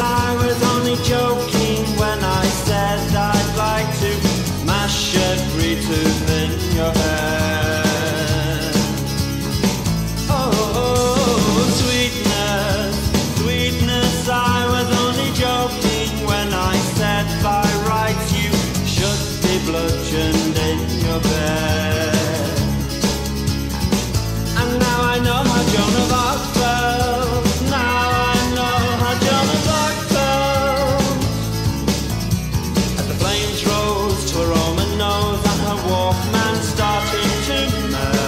I was only joking when I said I'd like to mash every tooth in your head. Oh, sweetness, sweetness, I was only joking when I said by rights you should be bludgeoned in your bed. And now I know how Joan of Arc felt. Now I know how Joan of Arc felt. As the flames rose to her Roman nose and her Walkman started to melt.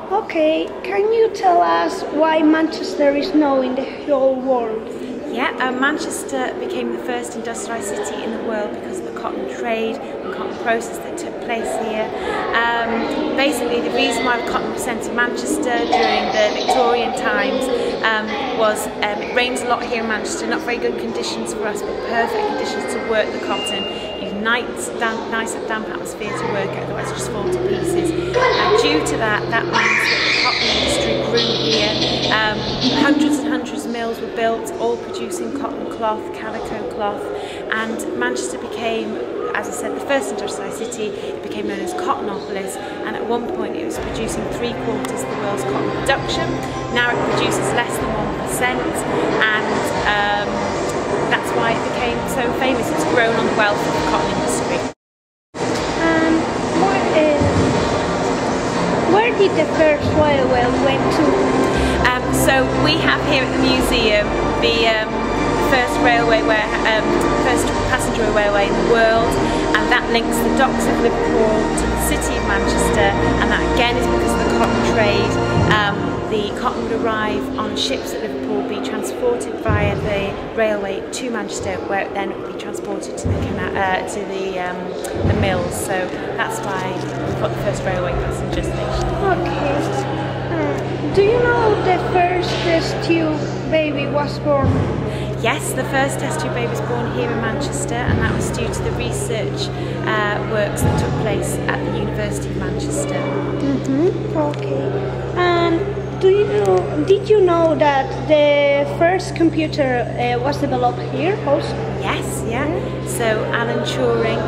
Okay, can you tell us why Manchester is known in the whole world? Yeah, Manchester became the first industrialised city in the world because of the cotton trade and cotton process that took place here. Basically, the reason why the cotton was sent to Manchester during the Victorian times was it rains a lot here in Manchester, not very good conditions for us, but perfect conditions to work the cotton. Nice damp atmosphere to work at, otherwise it just fall to pieces. And due to that means that the cotton industry grew here. Hundreds and hundreds of mills were built, all producing cotton cloth, calico cloth, and Manchester became, as I said, the first industrialised city. It became known as Cottonopolis, and at one point it was producing 3/4 of the world's cotton production. Now it produces less than 1%, and that's why it became so famous. It's grown on the wealth of the cotton industry. Where did the first railway went to? So we have here at the museum the first passenger railway in the world, and that links the docks of Liverpool to the city of Manchester, and that again is because of the cotton trade. The cotton would arrive on ships at Liverpool, be transported via the railway to Manchester, where it then would be transported to the mills. So that's why we put the first railway passenger station. Okay. Do you know the first test tube baby was born? Yes, the first test tube baby was born here in Manchester, and that was due to the research works that took place at the University of Manchester. Okay. Did you know that the first computer was developed here also? Yes, yeah. So Alan Turing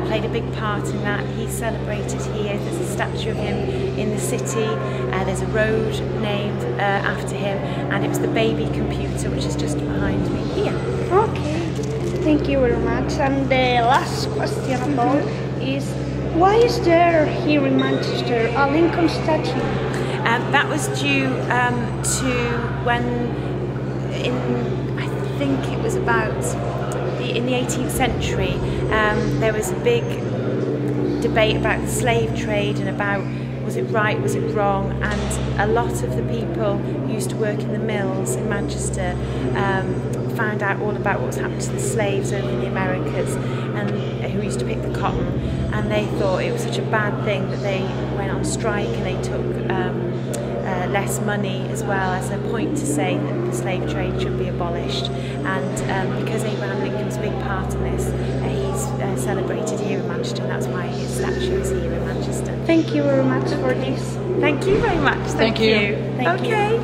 played a big part in that. He's celebrated here. There's a statue of him in the city. There's a road named after him, and it was the baby computer, which is just behind me here. Okay, thank you very much. And the last question of all is, why is there here in Manchester a Lincoln statue? That was due to when, I think it was in the 18th century, there was a big debate about the slave trade and about was it right, was it wrong, and a lot of the people who used to work in the mills in Manchester found out all about what was happening to the slaves over in the Americas and who used to pick the cotton, and they thought it was such a bad thing that they went on strike and they took less money as well as a point to say that the slave trade should be abolished. And because Abraham Lincoln's a big part in this, he's celebrated here in Manchester, and that's why his statue is here in Manchester. Thank you very much for this. Thank you very much. Thank you. Thank you. Okay.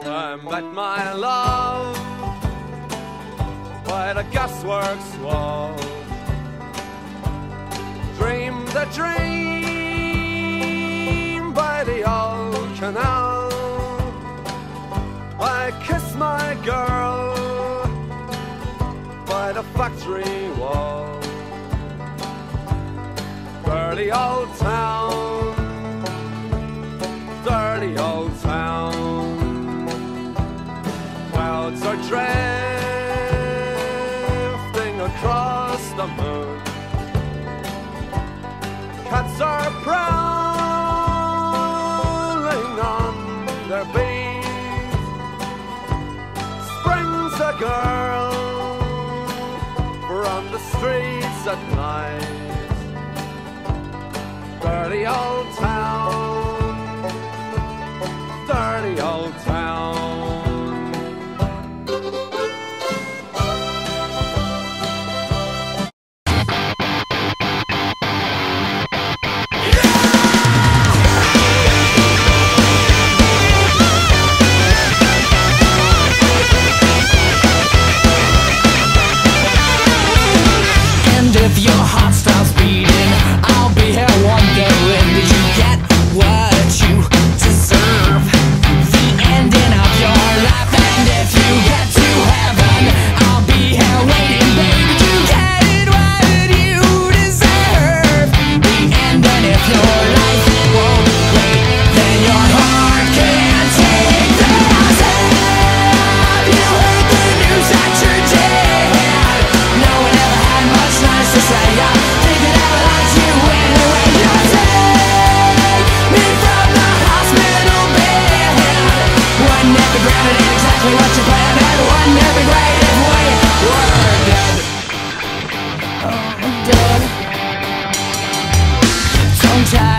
I met my love by the gasworks wall. Dreamed a dream by the old canal. I kissed my girl by the factory wall. Dirty old town, dirty old town. Clouds are drifting across the moon. Cats are prowling on their beat. Springs a girl from the streets at night. Dirty old town, dirty old town. If your heart stops beating, I'll be here wondering, did you get what you deserve? The ending of your life, and if you get to heaven, I'll be here waiting, baby, to get it what you deserve. The ending if your life won't wait, then your heart can't take the loss. Have you heard the news that you're dead? No one ever had much nice to say. I think that I liked you anyway. You take me from the hospital bed. One never granted ain't exactly what you planned, and one never great if we were dead. Oh, dead. Tongue-tied.